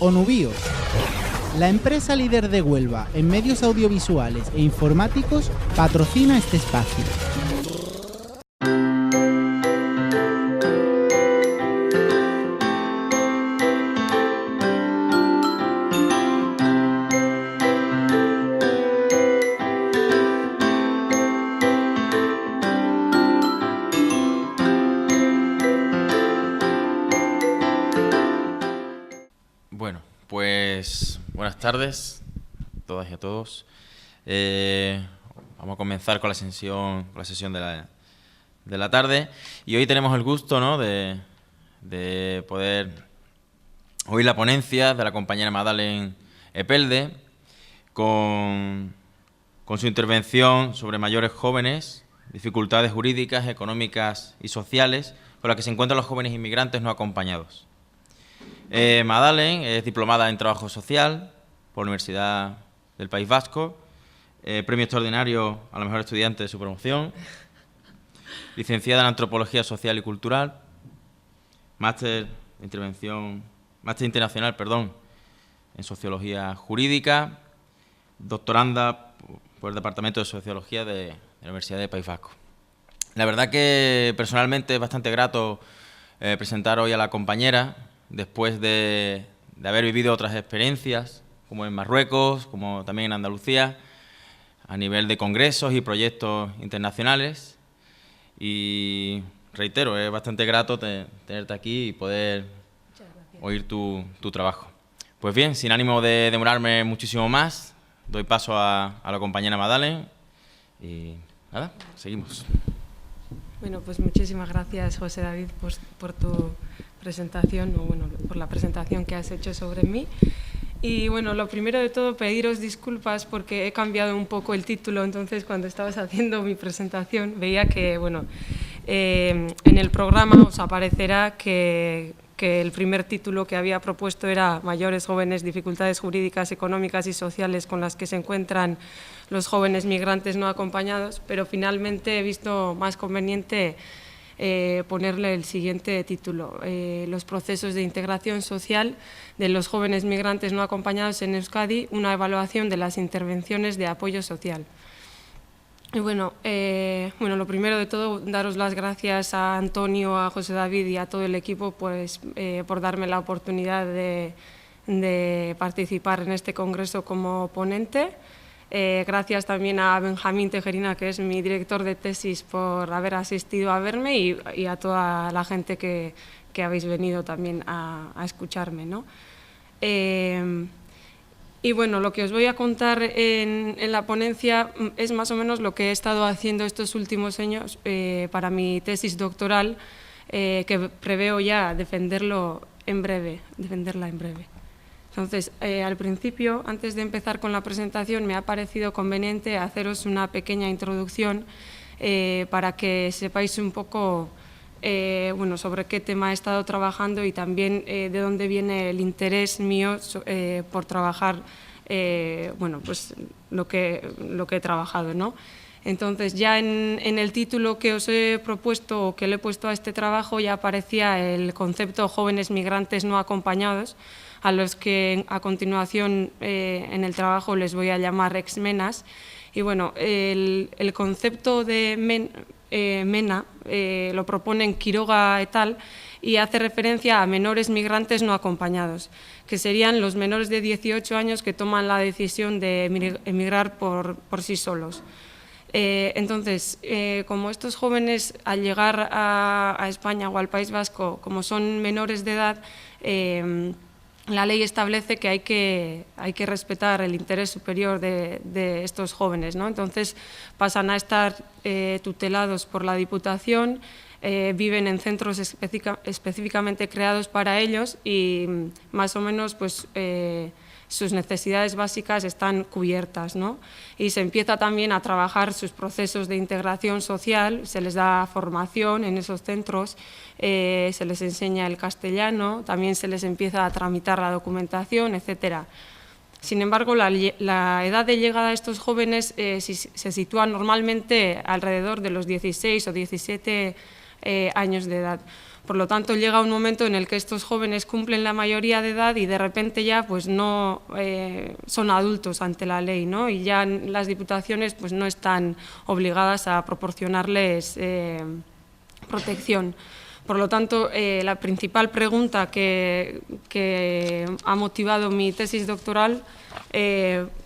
Onubio. La empresa líder de Huelva en medios audiovisuales e informáticos patrocina este espacio. Bueno, pues buenas tardes a todas y a todos. Vamos a comenzar con la sesión de la tarde y hoy tenemos el gusto, ¿no?, de poder oír la ponencia de la compañera Madalen Epelde con su intervención sobre mayores jóvenes, dificultades jurídicas, económicas y sociales con las que se encuentran los jóvenes inmigrantes no acompañados. Madalen es diplomada en Trabajo Social por la Universidad del País Vasco, premio extraordinario a la mejor estudiante de su promoción, licenciada en Antropología Social y Cultural, máster internacional, en Sociología Jurídica, doctoranda por el Departamento de Sociología de la Universidad del País Vasco. La verdad que personalmente es bastante grato presentar hoy a la compañera, después de haber vivido otras experiencias, como en Marruecos, como también en Andalucía, a nivel de congresos y proyectos internacionales. Y reitero, es bastante grato tenerte aquí y poder oír tu trabajo. Pues bien, sin ánimo de demorarme muchísimo más, doy paso a la compañera Madalen y nada, seguimos. Bueno, pues muchísimas gracias, José David, por tu presentación, por la presentación que has hecho sobre mí. Y bueno, lo primero de todo, pediros disculpas porque he cambiado un poco el título, entonces cuando estabas haciendo mi presentación veía que, en el programa os aparecerá que el primer título que había propuesto era Mayores jóvenes, dificultades jurídicas, económicas y sociales con las que se encuentran los jóvenes migrantes no acompañados, pero finalmente he visto más conveniente ponerle el siguiente título, los procesos de integración social de los jóvenes migrantes no acompañados en Euskadi, una evaluación de las intervenciones de apoyo social. Y lo primero de todo, daros las gracias a Antonio, a José David y a todo el equipo por darme la oportunidad de participar en este congreso como ponente. Gracias también a Benjamín Tejerina, que es mi director de tesis, por haber asistido a verme y a toda la gente que habéis venido también a escucharme, ¿no? Lo que os voy a contar en la ponencia es más o menos lo que he estado haciendo estos últimos años para mi tesis doctoral, que preveo ya defenderla en breve. Entonces, al principio, antes de empezar con la presentación, me ha parecido conveniente haceros una pequeña introducción para que sepáis un poco sobre qué tema he estado trabajando y también de dónde viene el interés mío por trabajar lo que he trabajado, ¿no? Entonces, ya en el título que os he propuesto o que le he puesto a este trabajo ya aparecía el concepto jóvenes migrantes no acompañados, a los que a continuación en el trabajo les voy a llamar exmenas. Y el concepto de MENA lo proponen Quiroga et al. Y hace referencia a menores migrantes no acompañados, que serían los menores de 18 años que toman la decisión de emigrar por sí solos. Entonces, como estos jóvenes al llegar a España o al País Vasco, como son menores de edad, la ley establece que hay que respetar el interés superior de estos jóvenes, ¿no? Entonces pasan a estar tutelados por la Diputación, viven en centros específicamente creados para ellos y más o menos sus necesidades básicas están cubiertas, ¿no? Y se empieza también a trabajar sus procesos de integración social, se les da formación en esos centros, se les enseña el castellano, también se les empieza a tramitar la documentación, etcétera. Sin embargo, la edad de llegada de estos jóvenes se sitúa normalmente alrededor de los 16 o 17 años de edad. Por lo tanto, llega un momento en el que estos jóvenes cumplen la mayoría de edad y de repente ya pues, no son adultos ante la ley, ¿no? Y ya las diputaciones pues, no están obligadas a proporcionarles protección. Por lo tanto, la principal pregunta que ha motivado mi tesis doctoral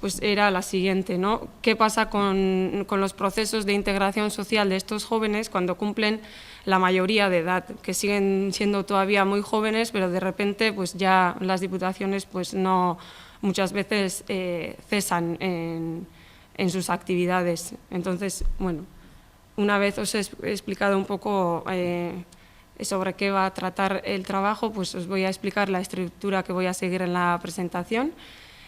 pues era la siguiente, ¿no? ¿Qué pasa con los procesos de integración social de estos jóvenes cuando cumplen la mayoría de edad, que siguen siendo todavía muy jóvenes, pero de repente pues ya las diputaciones pues no, muchas veces cesan en sus actividades? Entonces, bueno, una vez os he explicado un poco sobre qué va a tratar el trabajo, pues os voy a explicar la estructura que voy a seguir en la presentación.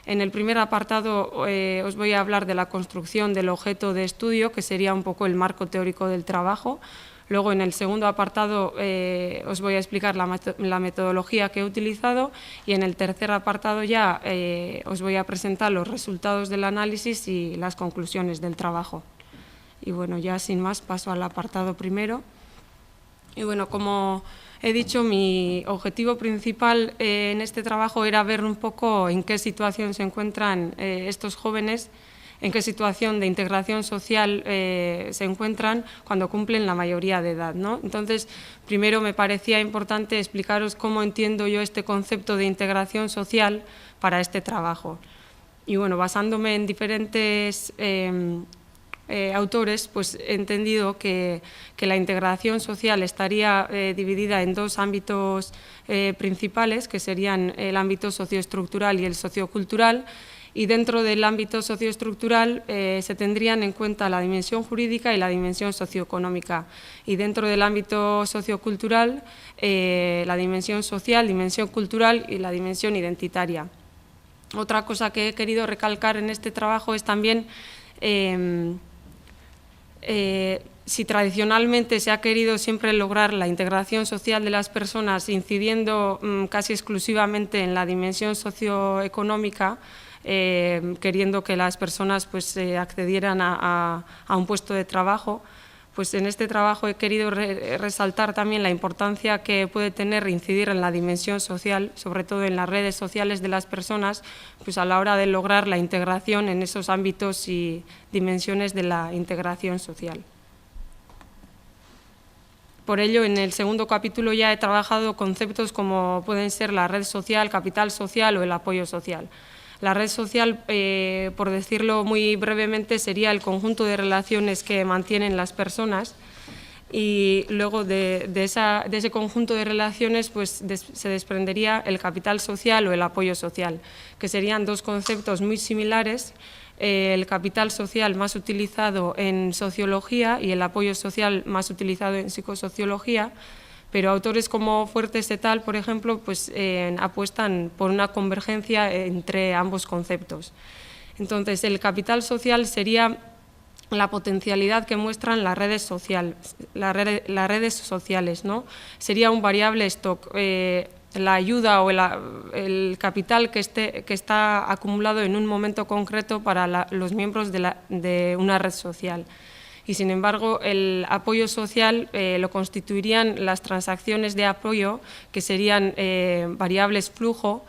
En el primer apartado os voy a hablar de la construcción del objeto de estudio, que sería un poco el marco teórico del trabajo. Luego, en el segundo apartado, os voy a explicar la metodología que he utilizado, y en el tercer apartado ya os voy a presentar los resultados del análisis y las conclusiones del trabajo. Y bueno, ya sin más paso al apartado primero. Y bueno, como he dicho, mi objetivo principal en este trabajo era ver un poco en qué situación se encuentran estos jóvenes, en qué situación de integración social se encuentran cuando cumplen la mayoría de edad, ¿no? Entonces, primero me parecía importante explicaros cómo entiendo yo este concepto de integración social para este trabajo. Y bueno, basándome en diferentes autores, pues he entendido que la integración social estaría dividida en dos ámbitos principales, que serían el ámbito socioestructural y el sociocultural, y dentro del ámbito socioestructural se tendrían en cuenta la dimensión jurídica y la dimensión socioeconómica, y dentro del ámbito sociocultural la dimensión social, dimensión cultural y la dimensión identitaria. Otra cosa que he querido recalcar en este trabajo es también si tradicionalmente se ha querido siempre lograr la integración social de las personas incidiendo casi exclusivamente en la dimensión socioeconómica, queriendo que las personas pues, accedieran a un puesto de trabajo, pues en este trabajo he querido resaltar también la importancia que puede tener incidir en la dimensión social, sobre todo en las redes sociales de las personas, pues a la hora de lograr la integración en esos ámbitos y dimensiones de la integración social. Por ello, en el segundo capítulo ya he trabajado conceptos como pueden ser la red social, capital social o el apoyo social. La red social, por decirlo muy brevemente, sería el conjunto de relaciones que mantienen las personas, y luego de ese conjunto de relaciones pues, se desprendería el capital social o el apoyo social, que serían dos conceptos muy similares, el capital social más utilizado en sociología y el apoyo social más utilizado en psicosociología, pero autores como Fuertes et al., por ejemplo, pues, apuestan por una convergencia entre ambos conceptos. Entonces, el capital social sería la potencialidad que muestran las redes sociales, ¿no? Sería un variable stock, la ayuda o el capital que está acumulado en un momento concreto para los miembros de una red social. Y, sin embargo, el apoyo social lo constituirían las transacciones de apoyo, que serían variables flujo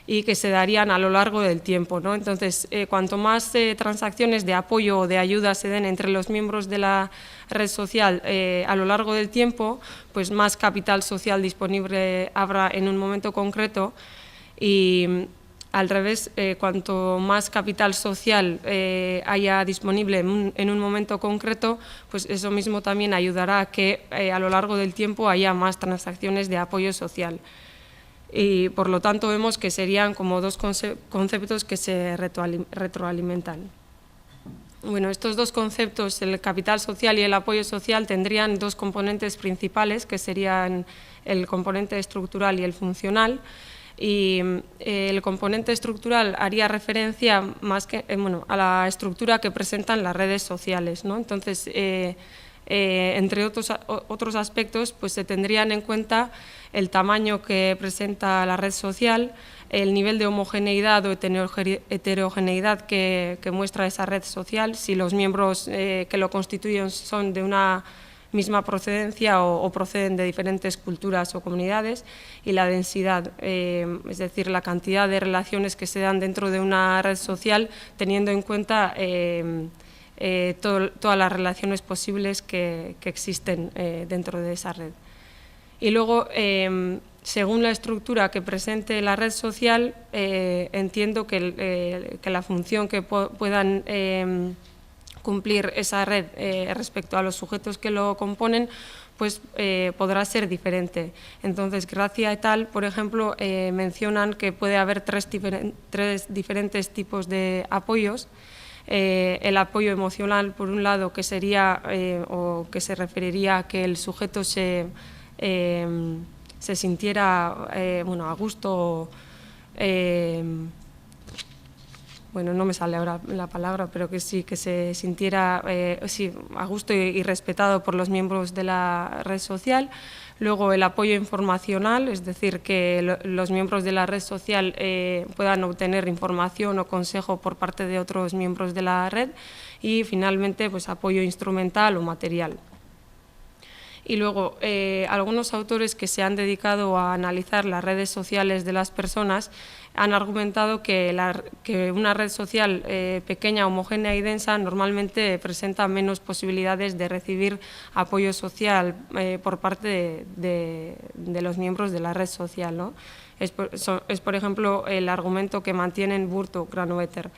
y que se darían a lo largo del tiempo, ¿no? Entonces, cuanto más transacciones de apoyo o de ayuda se den entre los miembros de la red social a lo largo del tiempo, pues más capital social disponible habrá en un momento concreto, y al revés, cuanto más capital social haya disponible en un momento concreto, pues eso mismo también ayudará a que a lo largo del tiempo haya más transacciones de apoyo social. Y por lo tanto vemos que serían como dos conceptos que se retroalimentan. Bueno, estos dos conceptos, el capital social y el apoyo social, tendrían dos componentes principales, que serían el componente estructural y el funcional. Y el componente estructural haría referencia más que, a la estructura que presentan las redes sociales, ¿no? Entonces, entre otros aspectos, pues se tendrían en cuenta el tamaño que presenta la red social, el nivel de homogeneidad o heterogeneidad que muestra esa red social, si los miembros que lo constituyen son de una misma procedencia o proceden de diferentes culturas o comunidades, y la densidad, es decir, la cantidad de relaciones que se dan dentro de una red social, teniendo en cuenta todas las relaciones posibles que existen dentro de esa red. Y luego, según la estructura que presente la red social, entiendo que la función que puedan cumplir esa red respecto a los sujetos que lo componen, pues podrá ser diferente. Entonces, Gracia et al., por ejemplo, mencionan que puede haber tres diferentes tipos de apoyos. El apoyo emocional, por un lado, que sería o que se referiría a que el sujeto se sintiera a gusto, no me sale ahora la palabra, pero que sí, que se sintiera a gusto y respetado por los miembros de la red social. Luego el apoyo informacional, es decir, que los miembros de la red social puedan obtener información o consejo por parte de otros miembros de la red. Y finalmente, pues apoyo instrumental o material. Y luego, algunos autores que se han dedicado a analizar las redes sociales de las personas han argumentado que una red social pequeña, homogénea y densa normalmente presenta menos posibilidades de recibir apoyo social por parte de los miembros de la red social, ¿no? Es, por ejemplo, el argumento que mantienen Burt o Granovetter.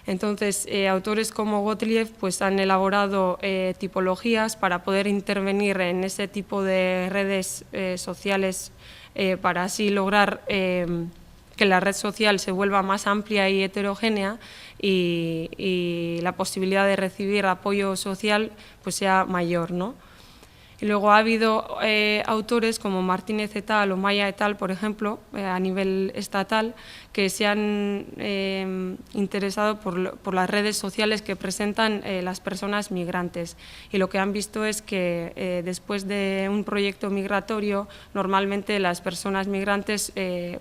Entonces, autores como Gottlieb pues, han elaborado tipologías para poder intervenir en ese tipo de redes sociales para así lograr que la red social se vuelva más amplia y heterogénea y la posibilidad de recibir apoyo social pues, sea mayor, ¿no? Y luego ha habido autores como Martínez et al. O Maya et al., por ejemplo, a nivel estatal, que se han interesado por las redes sociales que presentan las personas migrantes. Y lo que han visto es que después de un proyecto migratorio, normalmente las personas migrantes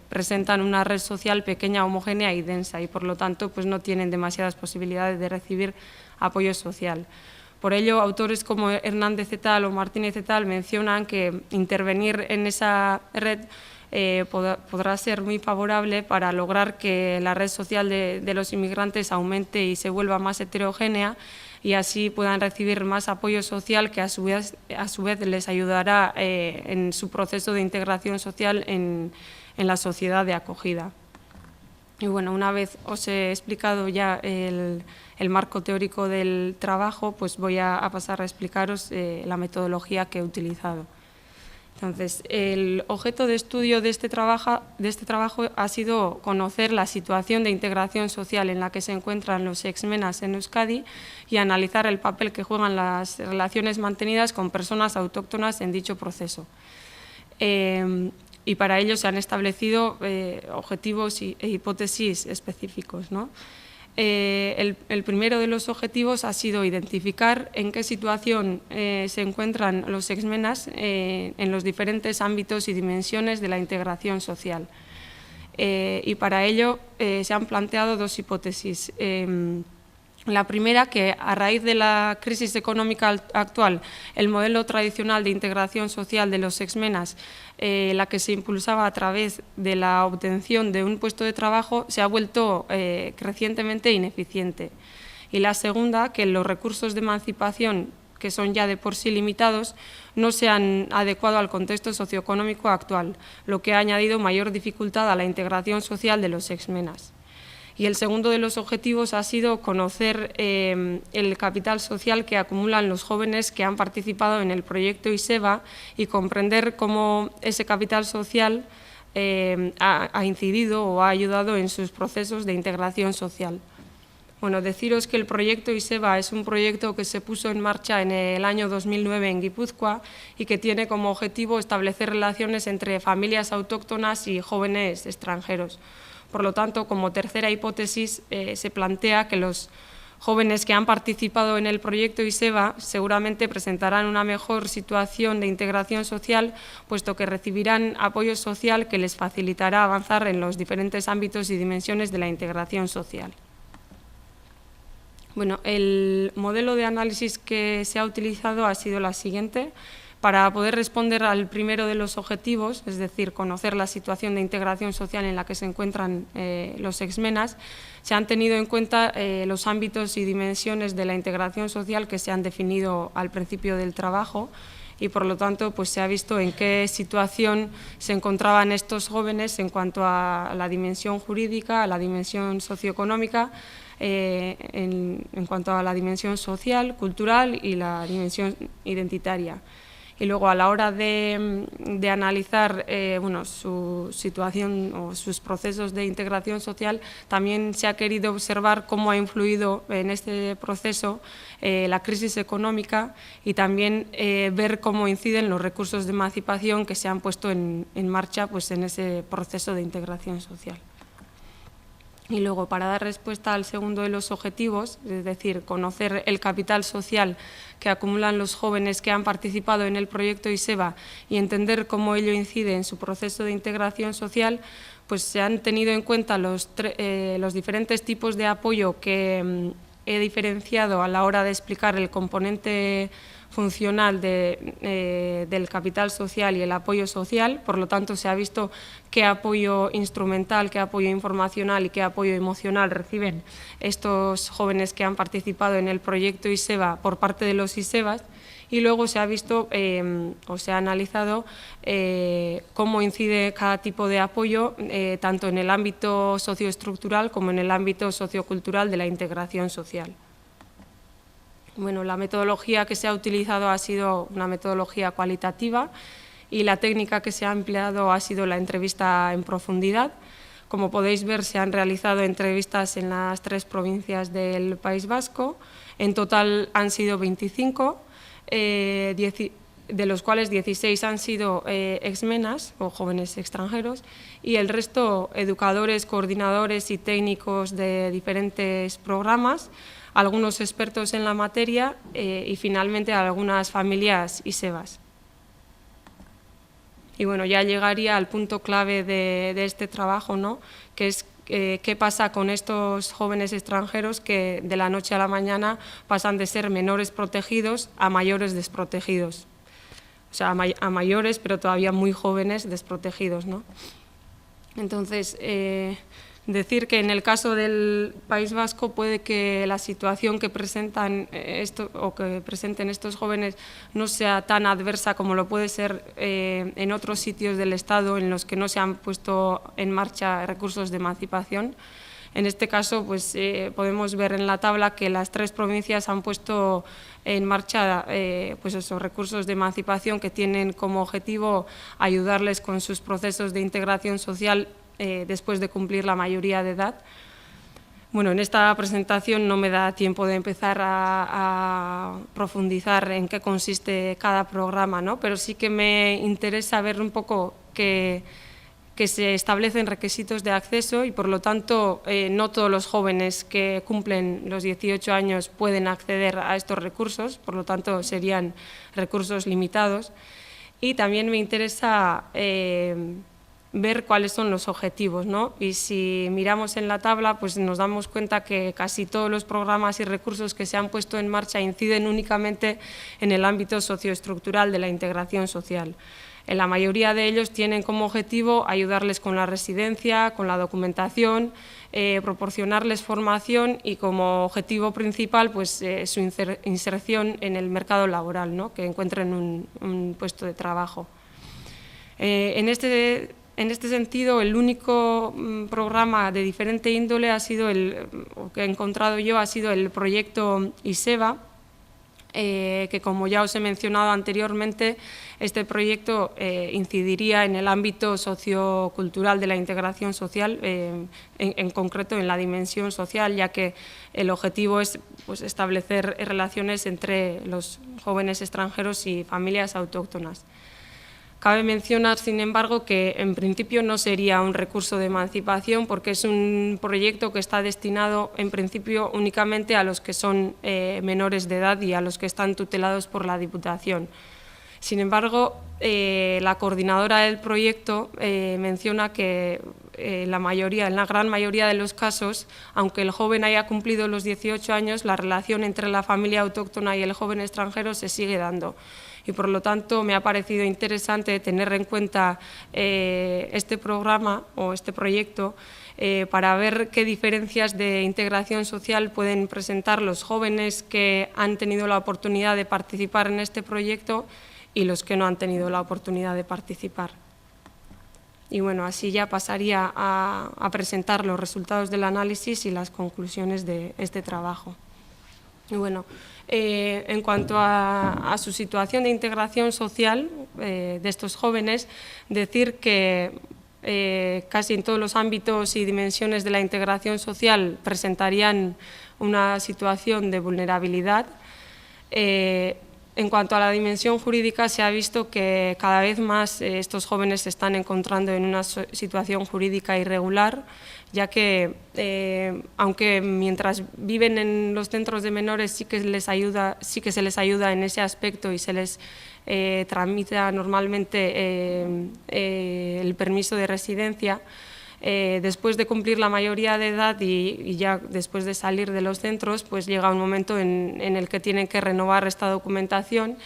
presentan una red social pequeña, homogénea y densa, y por lo tanto pues, no tienen demasiadas posibilidades de recibir apoyo social. Por ello, autores como Hernández et al. O Martínez et al. Mencionan que intervenir en esa red podrá ser muy favorable para lograr que la red social de los inmigrantes aumente y se vuelva más heterogénea y así puedan recibir más apoyo social que a su vez les ayudará en su proceso de integración social en la sociedad de acogida. Y bueno, una vez os he explicado ya el marco teórico del trabajo, pues voy a pasar a explicaros la metodología que he utilizado. Entonces, el objeto de estudio de este trabajo ha sido conocer la situación de integración social en la que se encuentran los exmenas en Euskadi y analizar el papel que juegan las relaciones mantenidas con personas autóctonas en dicho proceso. Y para ello se han establecido objetivos e hipótesis específicos, ¿no? El primero de los objetivos ha sido identificar en qué situación se encuentran los exmenas en los diferentes ámbitos y dimensiones de la integración social. Y para ello se han planteado dos hipótesis. La primera, que a raíz de la crisis económica actual, el modelo tradicional de integración social de los exmenas, la que se impulsaba a través de la obtención de un puesto de trabajo, se ha vuelto crecientemente ineficiente. Y la segunda, que los recursos de emancipación, que son ya de por sí limitados, no se han adecuado al contexto socioeconómico actual, lo que ha añadido mayor dificultad a la integración social de los exmenas. Y el segundo de los objetivos ha sido conocer el capital social que acumulan los jóvenes que han participado en el proyecto ISEBA y comprender cómo ese capital social ha incidido o ha ayudado en sus procesos de integración social. Bueno, deciros que el proyecto ISEBA es un proyecto que se puso en marcha en el año 2009 en Guipúzcoa y que tiene como objetivo establecer relaciones entre familias autóctonas y jóvenes extranjeros. Por lo tanto, como tercera hipótesis, se plantea que los jóvenes que han participado en el proyecto ISEBA seguramente presentarán una mejor situación de integración social, puesto que recibirán apoyo social que les facilitará avanzar en los diferentes ámbitos y dimensiones de la integración social. Bueno, el modelo de análisis que se ha utilizado ha sido la siguiente. Para poder responder al primero de los objetivos, es decir, conocer la situación de integración social en la que se encuentran los exmenas, se han tenido en cuenta los ámbitos y dimensiones de la integración social que se han definido al principio del trabajo y, por lo tanto, pues se ha visto en qué situación se encontraban estos jóvenes en cuanto a la dimensión jurídica, a la dimensión socioeconómica, en cuanto a la dimensión social, cultural y la dimensión identitaria. Y luego, a la hora de analizar su situación o sus procesos de integración social, también se ha querido observar cómo ha influido en este proceso la crisis económica y también ver cómo inciden los recursos de emancipación que se han puesto en marcha pues, en ese proceso de integración social. Y luego, para dar respuesta al segundo de los objetivos, es decir, conocer el capital social que acumulan los jóvenes que han participado en el proyecto ISEBA y entender cómo ello incide en su proceso de integración social, pues se han tenido en cuenta los diferentes tipos de apoyo que he diferenciado a la hora de explicar el componente funcional del capital social y el apoyo social. Por lo tanto, se ha visto qué apoyo instrumental, qué apoyo informacional y qué apoyo emocional reciben estos jóvenes que han participado en el proyecto ISEBA por parte de los ISEBAs, y luego se ha visto o se ha analizado cómo incide cada tipo de apoyo tanto en el ámbito socioestructural como en el ámbito sociocultural de la integración social. Bueno, la metodología que se ha utilizado ha sido una metodología cualitativa y la técnica que se ha empleado ha sido la entrevista en profundidad. Como podéis ver, se han realizado entrevistas en las 3 provincias del País Vasco. En total han sido 25, de los cuales 16 han sido exmenas o jóvenes extranjeros y el resto educadores, coordinadores y técnicos de diferentes programas, algunos expertos en la materia y finalmente algunas familias ISEBAs. Y bueno, ya llegaría al punto clave de este trabajo, ¿no? Que es qué pasa con estos jóvenes extranjeros que de la noche a la mañana pasan de ser menores protegidos a mayores desprotegidos. O sea, a mayores, pero todavía muy jóvenes desprotegidos, ¿no? Entonces, decir que en el caso del País Vasco puede que la situación que presentan que presenten estos jóvenes no sea tan adversa como lo puede ser en otros sitios del Estado en los que no se han puesto en marcha recursos de emancipación. En este caso, pues, podemos ver en la tabla que las 3 provincias han puesto en marcha pues esos recursos de emancipación que tienen como objetivo ayudarles con sus procesos de integración social después de cumplir la mayoría de edad. Bueno, en esta presentación no me da tiempo de empezar a profundizar en qué consiste cada programa, ¿no? Pero sí que me interesa ver un poco que se establecen requisitos de acceso y, por lo tanto, no todos los jóvenes que cumplen los 18 años pueden acceder a estos recursos, por lo tanto, serían recursos limitados. Y también me interesa ver cuáles son los objetivos, ¿no? Y si miramos en la tabla, pues nos damos cuenta que casi todos los programas y recursos que se han puesto en marcha inciden únicamente en el ámbito socioestructural de la integración social. En la mayoría de ellos tienen como objetivo ayudarles con la residencia, con la documentación, proporcionarles formación y como objetivo principal pues, su inserción en el mercado laboral, ¿no? Que encuentren un puesto de trabajo. En este sentido, el único programa de diferente índole que he encontrado yo ha sido el proyecto ISEBA, que, como ya os he mencionado anteriormente, este proyecto incidiría en el ámbito sociocultural de la integración social, en concreto en la dimensión social, ya que el objetivo es pues, establecer relaciones entre los jóvenes extranjeros y familias autóctonas. Cabe mencionar, sin embargo, que en principio no sería un recurso de emancipación porque es un proyecto que está destinado en principio únicamente a los que son menores de edad y a los que están tutelados por la Diputación. Sin embargo, la coordinadora del proyecto menciona que en la gran mayoría de los casos, aunque el joven haya cumplido los 18 años, la relación entre la familia autóctona y el joven extranjero se sigue dando. Y por lo tanto me ha parecido interesante tener en cuenta este programa o este proyecto para ver qué diferencias de integración social pueden presentar los jóvenes que han tenido la oportunidad de participar en este proyecto y los que no han tenido la oportunidad de participar. Y bueno, así ya pasaría a presentar los resultados del análisis y las conclusiones de este trabajo. Y bueno, en cuanto a su situación de integración social de estos jóvenes, decir que casi en todos los ámbitos y dimensiones de la integración social presentarían una situación de vulnerabilidad. En cuanto a la dimensión jurídica, se ha visto que cada vez más estos jóvenes se están encontrando en una situación jurídica irregular, ya que, aunque mientras viven en los centros de menores sí que se les ayuda en ese aspecto y se les tramita normalmente el permiso de residencia, después de cumplir la mayoría de edad y ya después de salir de los centros, pues llega un momento en el que tienen que renovar esta documentación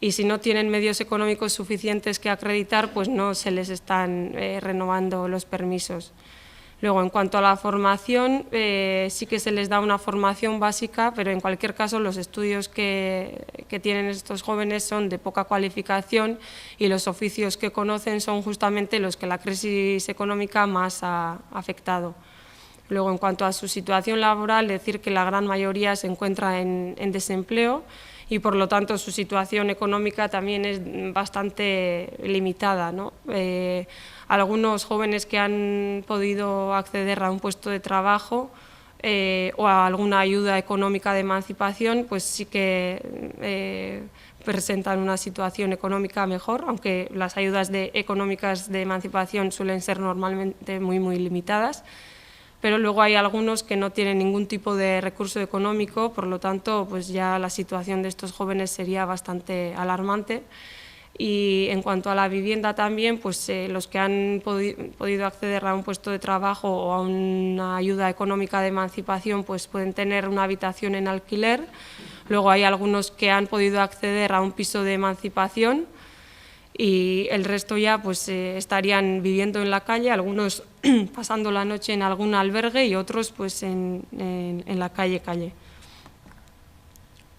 y si no tienen medios económicos suficientes que acreditar, pues no se les están renovando los permisos. Luego, en cuanto a la formación, sí que se les da una formación básica, pero en cualquier caso los estudios que tienen estos jóvenes son de poca cualificación y los oficios que conocen son justamente los que la crisis económica más ha afectado. Luego, en cuanto a su situación laboral, decir que la gran mayoría se encuentra en desempleo y, por lo tanto, su situación económica también es bastante limitada, ¿no? Algunos jóvenes que han podido acceder a un puesto de trabajo o a alguna ayuda económica de emancipación, pues sí que presentan una situación económica mejor, aunque las ayudas económicas de emancipación suelen ser normalmente muy limitadas. Pero luego hay algunos que no tienen ningún tipo de recurso económico, por lo tanto, pues ya la situación de estos jóvenes sería bastante alarmante. Y en cuanto a la vivienda también, pues los que han podido acceder a un puesto de trabajo o a una ayuda económica de emancipación, pues pueden tener una habitación en alquiler. Luego hay algunos que han podido acceder a un piso de emancipación y el resto ya pues estarían viviendo en la calle, algunos pasando la noche en algún albergue y otros pues en la calle.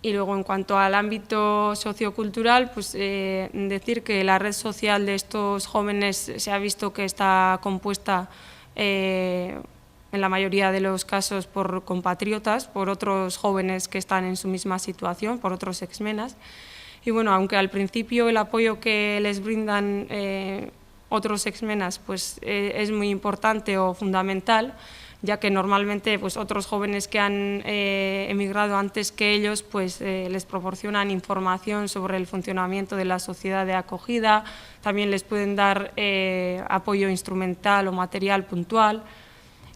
Y luego, en cuanto al ámbito sociocultural, pues decir que la red social de estos jóvenes se ha visto que está compuesta en la mayoría de los casos por compatriotas, por otros jóvenes que están en su misma situación, por otros exmenas. Y bueno, aunque al principio el apoyo que les brindan otros exmenas pues, es muy importante o fundamental, ya que normalmente pues, otros jóvenes que han emigrado antes que ellos pues, les proporcionan información sobre el funcionamiento de la sociedad de acogida, también les pueden dar apoyo instrumental o material puntual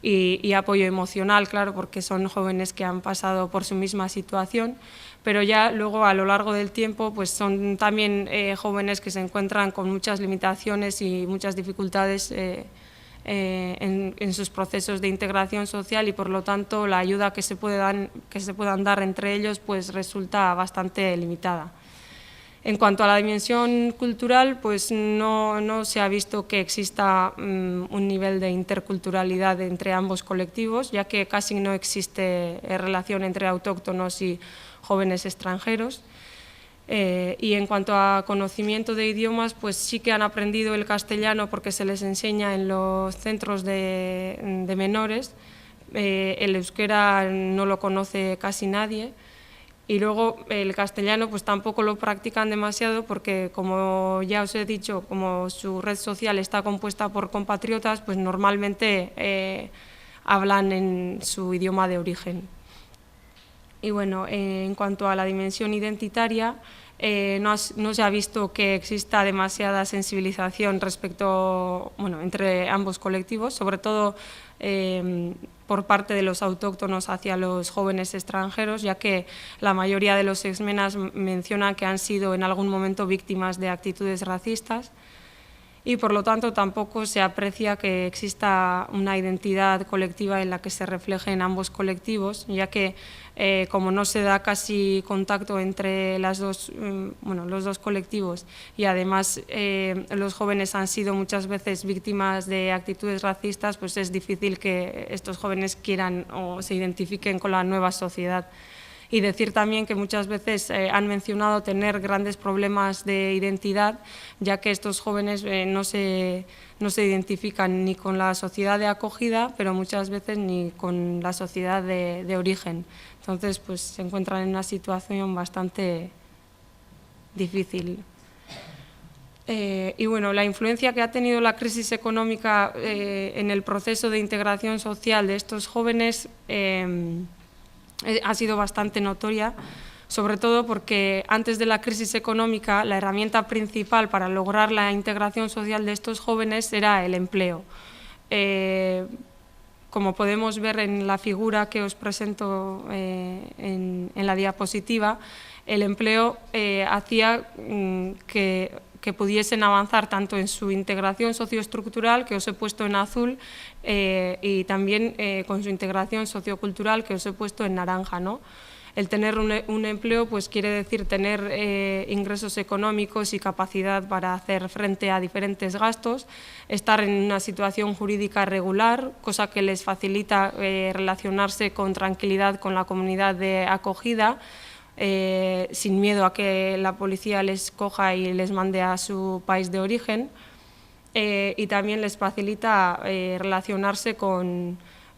y apoyo emocional, claro, porque son jóvenes que han pasado por su misma situación, pero ya luego a lo largo del tiempo pues, son también jóvenes que se encuentran con muchas limitaciones y muchas dificultades en sus procesos de integración social y por lo tanto la ayuda que se puedan dar entre ellos pues resulta bastante limitada. En cuanto a la dimensión cultural, pues no se ha visto que exista un nivel de interculturalidad entre ambos colectivos, ya que casi no existe relación entre autóctonos y jóvenes extranjeros. Y en cuanto a conocimiento de idiomas, pues sí que han aprendido el castellano porque se les enseña en los centros de menores. El euskera no lo conoce casi nadie. Y luego el castellano pues tampoco lo practican demasiado porque, como ya os he dicho, como su red social está compuesta por compatriotas, pues normalmente hablan en su idioma de origen. Y bueno, en cuanto a la dimensión identitaria, no se ha visto que exista demasiada sensibilización respecto, entre ambos colectivos, sobre todo por parte de los autóctonos hacia los jóvenes extranjeros, ya que la mayoría de los exmenas mencionan que han sido en algún momento víctimas de actitudes racistas y por lo tanto tampoco se aprecia que exista una identidad colectiva en la que se reflejen ambos colectivos, ya que como no se da casi contacto entre los dos colectivos y además los jóvenes han sido muchas veces víctimas de actitudes racistas, pues es difícil que estos jóvenes quieran o se identifiquen con la nueva sociedad. Y decir también que muchas veces han mencionado tener grandes problemas de identidad, ya que estos jóvenes no se identifican ni con la sociedad de acogida, pero muchas veces ni con la sociedad de origen. Entonces, pues se encuentran en una situación bastante difícil. Y bueno, la influencia que ha tenido la crisis económica en el proceso de integración social de estos jóvenes ha sido bastante notoria, sobre todo porque antes de la crisis económica la herramienta principal para lograr la integración social de estos jóvenes era el empleo. Como podemos ver en la figura que os presento en la diapositiva, el empleo hacía que pudiesen avanzar tanto en su integración socioestructural, que os he puesto en azul, y también con su integración sociocultural, que os he puesto en naranja, ¿no? El tener un empleo pues quiere decir tener ingresos económicos y capacidad para hacer frente a diferentes gastos, estar en una situación jurídica regular, cosa que les facilita relacionarse con tranquilidad con la comunidad de acogida, sin miedo a que la policía les coja y les mande a su país de origen, y también les facilita relacionarse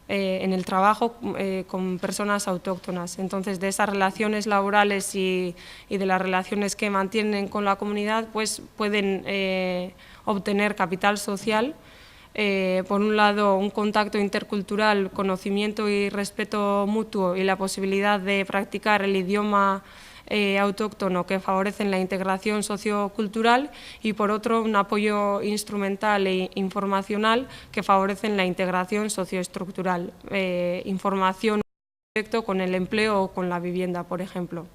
en el trabajo con personas autóctonas. Entonces, de esas relaciones laborales y de las relaciones que mantienen con la comunidad, pues pueden obtener capital social. Por un lado, un contacto intercultural, conocimiento y respeto mutuo y la posibilidad de practicar el idioma autóctono que favorecen la integración sociocultural, y por otro, un apoyo instrumental e informacional que favorecen la integración socioestructural, información directo con el empleo o con la vivienda, por ejemplo.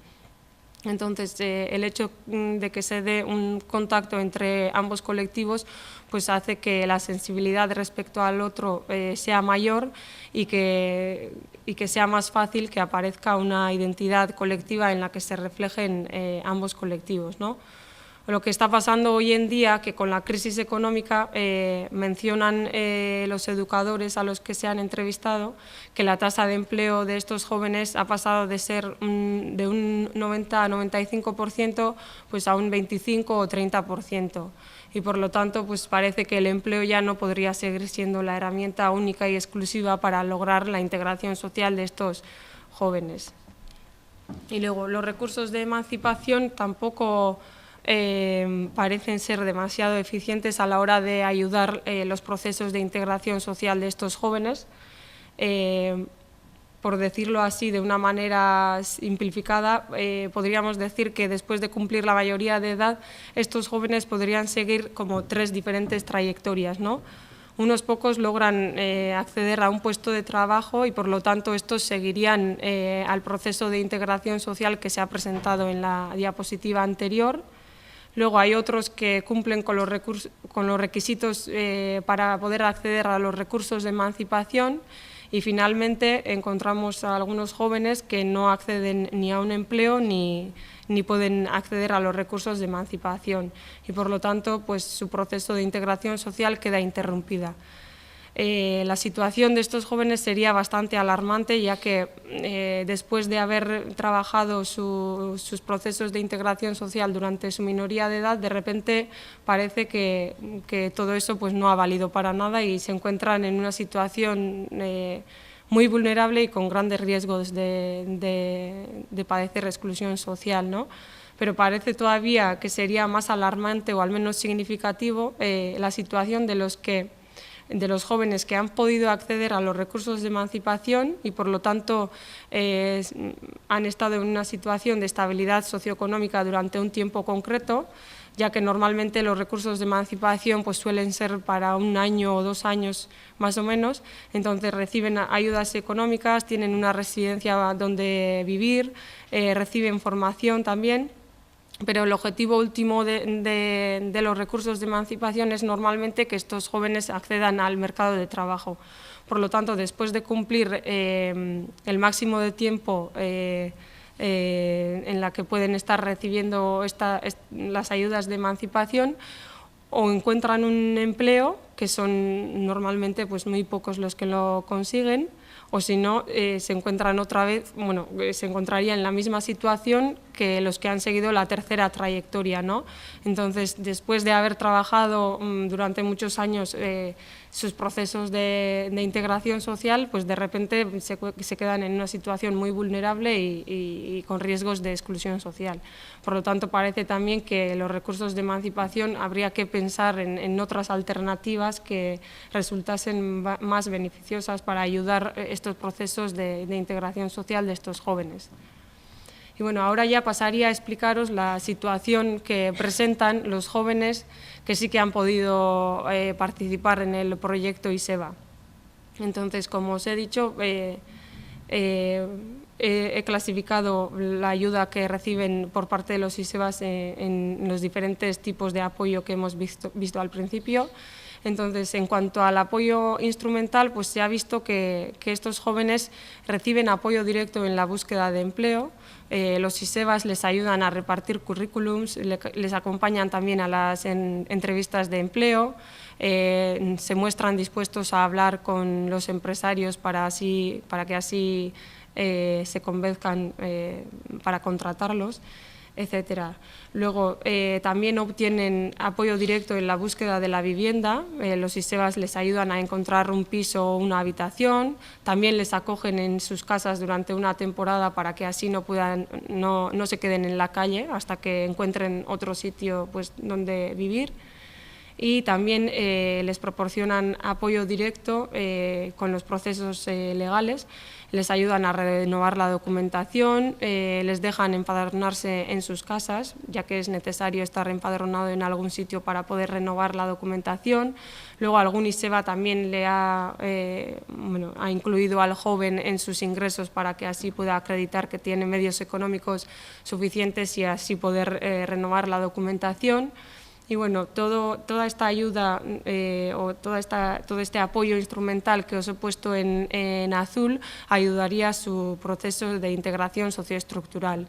Entonces, el hecho de que se dé un contacto entre ambos colectivos pues hace que la sensibilidad respecto al otro sea mayor y que sea más fácil que aparezca una identidad colectiva en la que se reflejen ambos colectivos, ¿no? Lo que está pasando hoy en día, que con la crisis económica mencionan los educadores a los que se han entrevistado, que la tasa de empleo de estos jóvenes ha pasado de ser de un 90 a 95% pues a un 25 o 30%. Y por lo tanto pues parece que el empleo ya no podría seguir siendo la herramienta única y exclusiva para lograr la integración social de estos jóvenes. Y luego, los recursos de emancipación tampoco parecen ser demasiado eficientes a la hora de ayudar los procesos de integración social de estos jóvenes. Por decirlo así de una manera simplificada, podríamos decir que después de cumplir la mayoría de edad, estos jóvenes podrían seguir como tres diferentes trayectorias, ¿no? Unos pocos logran acceder a un puesto de trabajo y por lo tanto estos seguirían al proceso de integración social que se ha presentado en la diapositiva anterior. Luego hay otros que cumplen con los requisitos para poder acceder a los recursos de emancipación, y finalmente encontramos a algunos jóvenes que no acceden ni a un empleo ni pueden acceder a los recursos de emancipación y por lo tanto pues, su proceso de integración social queda interrumpida. La situación de estos jóvenes sería bastante alarmante, ya que después de haber trabajado sus procesos de integración social durante su minoría de edad, de repente parece que todo eso pues, no ha valido para nada y se encuentran en una situación muy vulnerable y con grandes riesgos de padecer exclusión social, ¿no? Pero parece todavía que sería más alarmante o al menos significativo la situación de los que de los jóvenes que han podido acceder a los recursos de emancipación y, por lo tanto, han estado en una situación de estabilidad socioeconómica durante un tiempo concreto, ya que normalmente los recursos de emancipación pues, suelen ser para 1 año o 2 años más o menos. Entonces reciben ayudas económicas, tienen una residencia donde vivir, reciben formación también, pero el objetivo último de los recursos de emancipación es normalmente que estos jóvenes accedan al mercado de trabajo. Por lo tanto, después de cumplir el máximo de tiempo en la que pueden estar recibiendo las ayudas de emancipación, o encuentran un empleo, que son normalmente pues, muy pocos los que lo consiguen, o si no, se encuentran otra vez, bueno, se encontrarían en la misma situación que los que han seguido la tercera trayectoria, ¿no? Entonces, después de haber trabajado durante muchos años sus procesos de integración social, pues de repente se quedan en una situación muy vulnerable y con riesgos de exclusión social. Por lo tanto, parece también que los recursos de emancipación habría que pensar en otras alternativas que resultasen más beneficiosas para ayudar estos procesos de integración social de estos jóvenes. Y bueno, ahora ya pasaría a explicaros la situación que presentan los jóvenes que sí que han podido participar en el proyecto ISEBA. Entonces, como os he dicho, he clasificado la ayuda que reciben por parte de los ISEBAs en los diferentes tipos de apoyo que hemos visto al principio. Entonces, en cuanto al apoyo instrumental, pues se ha visto que estos jóvenes reciben apoyo directo en la búsqueda de empleo. Los ISEBAs les ayudan a repartir currículums, les acompañan también a las entrevistas de empleo, se muestran dispuestos a hablar con los empresarios para que así se convenzcan para contratarlos, etcétera. Luego, también obtienen apoyo directo en la búsqueda de la vivienda. Los ISEBAs les ayudan a encontrar un piso o una habitación. También les acogen en sus casas durante una temporada para que así no se queden en la calle hasta que encuentren otro sitio pues, donde vivir. Y también les proporcionan apoyo directo con los procesos legales, les ayudan a renovar la documentación, les dejan empadronarse en sus casas, ya que es necesario estar empadronado en algún sitio para poder renovar la documentación. Luego algún ISEBA también ha incluido al joven en sus ingresos para que así pueda acreditar que tiene medios económicos suficientes y así poder renovar la documentación. Y bueno, toda esta ayuda o todo este apoyo instrumental que os he puesto en azul ayudaría a su proceso de integración socioestructural.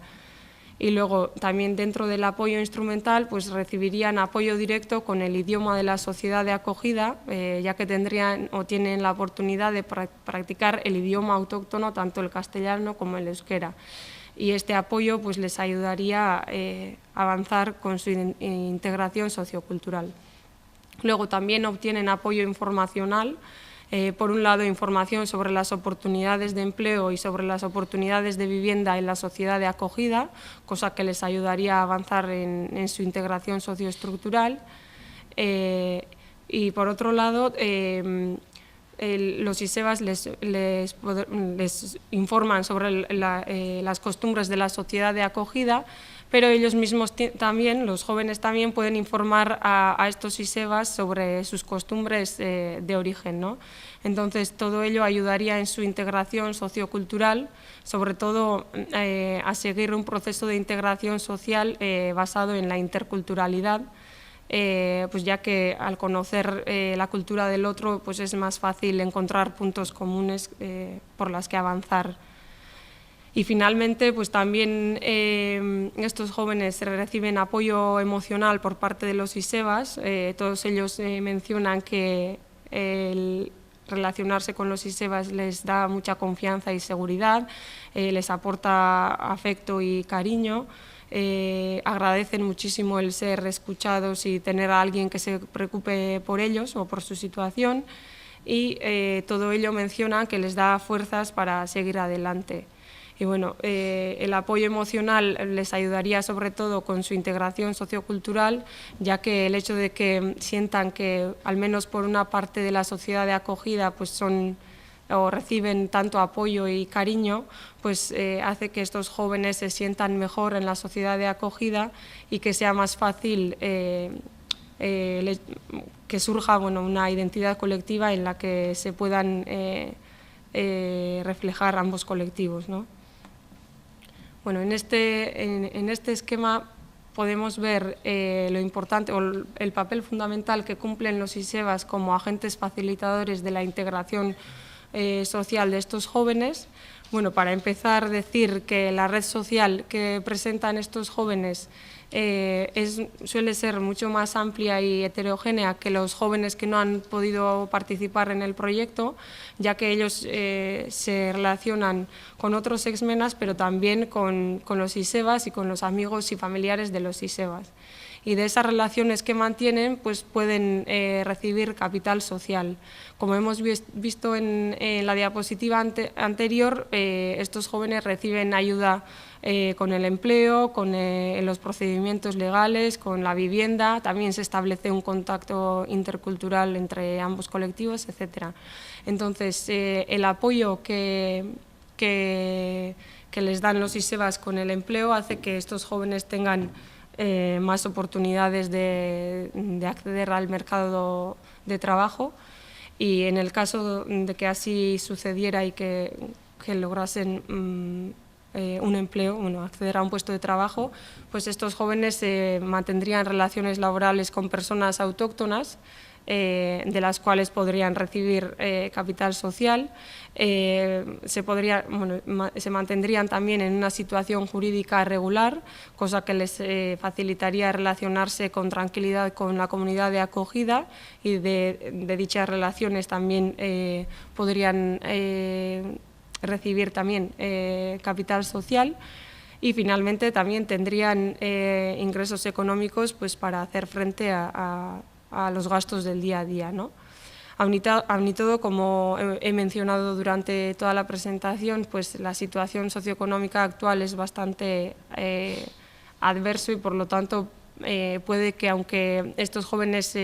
Y luego también dentro del apoyo instrumental pues recibirían apoyo directo con el idioma de la sociedad de acogida, ya que tendrían o tienen la oportunidad de practicar el idioma autóctono, tanto el castellano como el euskera. Y este apoyo pues, les ayudaría a avanzar con su integración sociocultural. Luego también obtienen apoyo informacional, por un lado información sobre las oportunidades de empleo y sobre las oportunidades de vivienda en la sociedad de acogida, cosa que les ayudaría a avanzar en su integración socioestructural. Y por otro lado, los ISEBAs les informan sobre las costumbres de la sociedad de acogida, pero ellos mismos también, los jóvenes también, pueden informar a estos ISEBAs sobre sus costumbres de origen, ¿no? Entonces, todo ello ayudaría en su integración sociocultural, sobre todo a seguir un proceso de integración social basado en la interculturalidad, pues ya que al conocer la cultura del otro pues es más fácil encontrar puntos comunes por las que avanzar. Y finalmente pues también estos jóvenes reciben apoyo emocional por parte de los ISEBAs. Todos ellos mencionan que el relacionarse con los ISEBAs les da mucha confianza y seguridad, les aporta afecto y cariño. Agradecen muchísimo el ser escuchados y tener a alguien que se preocupe por ellos o por su situación, y todo ello menciona que les da fuerzas para seguir adelante. Y bueno, el apoyo emocional les ayudaría sobre todo con su integración sociocultural, ya que el hecho de que sientan que al menos por una parte de la sociedad de acogida pues son o reciben tanto apoyo y cariño, pues hace que estos jóvenes se sientan mejor en la sociedad de acogida y que sea más fácil que surja una identidad colectiva en la que se puedan reflejar ambos colectivos, ¿no? Bueno, en este esquema podemos ver lo importante o el papel fundamental que cumplen los ISEBAS como agentes facilitadores de la integración social de estos jóvenes. Bueno, para empezar, decir que la red social que presentan estos jóvenes suele ser mucho más amplia y heterogénea que los jóvenes que no han podido participar en el proyecto, ya que ellos se relacionan con otros exmenas, pero también con los ISEBAS y con los amigos y familiares de los ISEBAS. Y de esas relaciones que mantienen, pues pueden recibir capital social. Como hemos visto en la diapositiva anterior, estos jóvenes reciben ayuda con el empleo, con los procedimientos legales, con la vivienda, también se establece un contacto intercultural entre ambos colectivos, etc. Entonces, el apoyo que les dan los ISEBAS con el empleo hace que estos jóvenes tengan más oportunidades de acceder al mercado de trabajo, y en el caso de que así sucediera y que lograsen un empleo, acceder a un puesto de trabajo, pues estos jóvenes mantendrían relaciones laborales con personas autóctonas, de las cuales podrían recibir capital social, se mantendrían también en una situación jurídica regular, cosa que les facilitaría relacionarse con tranquilidad con la comunidad de acogida, y de dichas relaciones también podrían recibir también capital social. Y finalmente también tendrían ingresos económicos pues, para hacer frente a los gastos del día a día, ¿no? Aun y todo, como he mencionado durante toda la presentación, pues la situación socioeconómica actual es bastante adverso, y por lo tanto puede que, aunque estos jóvenes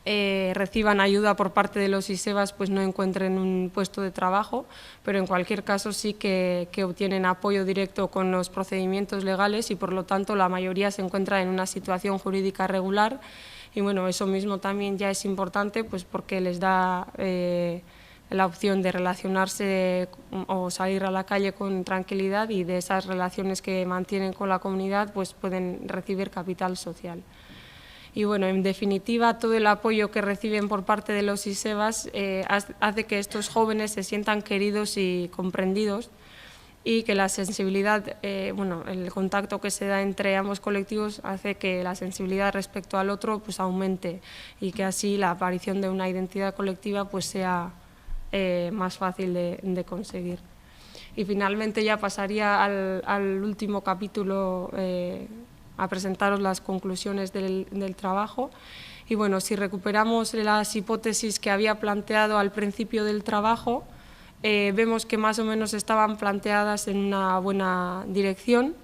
reciban ayuda por parte de los ISEBAS, pues no encuentren un puesto de trabajo, pero en cualquier caso sí que obtienen apoyo directo con los procedimientos legales, y por lo tanto la mayoría se encuentra en una situación jurídica regular. Y bueno, eso mismo también ya es importante, pues porque les da la opción de relacionarse o salir a la calle con tranquilidad, y de esas relaciones que mantienen con la comunidad pues pueden recibir capital social. Y bueno, en definitiva, todo el apoyo que reciben por parte de los ISEBAS hace que estos jóvenes se sientan queridos y comprendidos, y que la sensibilidad, el contacto que se da entre ambos colectivos hace que la sensibilidad respecto al otro pues aumente, y que así la aparición de una identidad colectiva pues sea más fácil de conseguir. Y finalmente ya pasaría al último capítulo a presentaros las conclusiones del trabajo. Y bueno, si recuperamos las hipótesis que había planteado al principio del trabajo, vemos que más o menos estaban planteadas en una buena dirección.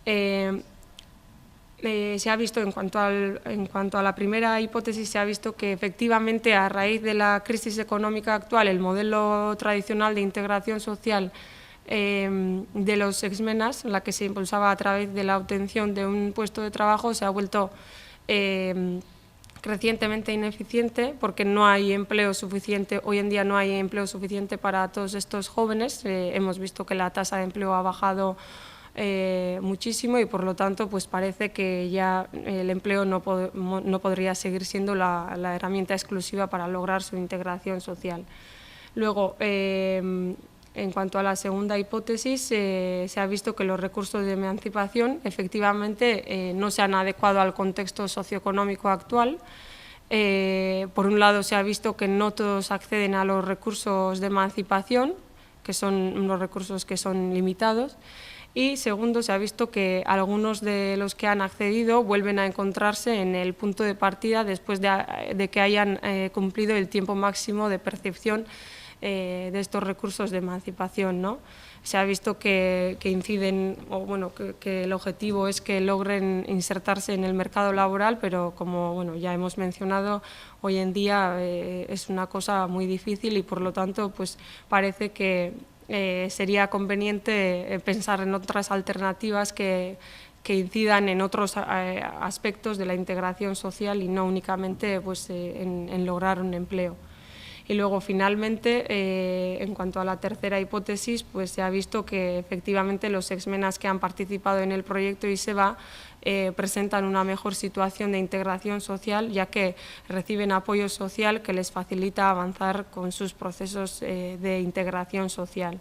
Se ha visto, en cuanto a la primera hipótesis, se ha visto que efectivamente, a raíz de la crisis económica actual, el modelo tradicional de integración social de los exmenas, la que se impulsaba a través de la obtención de un puesto de trabajo, se ha vuelto crecientemente ineficiente, porque no hay empleo suficiente. Hoy en día no hay empleo suficiente para todos estos jóvenes. Hemos visto que la tasa de empleo ha bajado muchísimo, y por lo tanto pues parece que ya el empleo no podría seguir siendo la herramienta exclusiva para lograr su integración social. Luego, en cuanto a la segunda hipótesis, se ha visto que los recursos de emancipación efectivamente no se han adecuado al contexto socioeconómico actual. Por un lado, se ha visto que no todos acceden a los recursos de emancipación, que son unos recursos que son limitados. Y segundo, se ha visto que algunos de los que han accedido vuelven a encontrarse en el punto de partida después de que hayan cumplido el tiempo máximo de percepción de estos recursos de emancipación, ¿no? Se ha visto que inciden, o bueno, que el objetivo es que logren insertarse en el mercado laboral, pero como bueno, ya hemos mencionado, hoy en día es una cosa muy difícil y por lo tanto pues parece que sería conveniente pensar en otras alternativas que incidan en otros aspectos de la integración social y no únicamente pues, en lograr un empleo. Y luego, finalmente, en cuanto a la tercera hipótesis, pues se ha visto que efectivamente los exmenas que han participado en el proyecto ISEBA presentan una mejor situación de integración social, ya que reciben apoyo social que les facilita avanzar con sus procesos de integración social.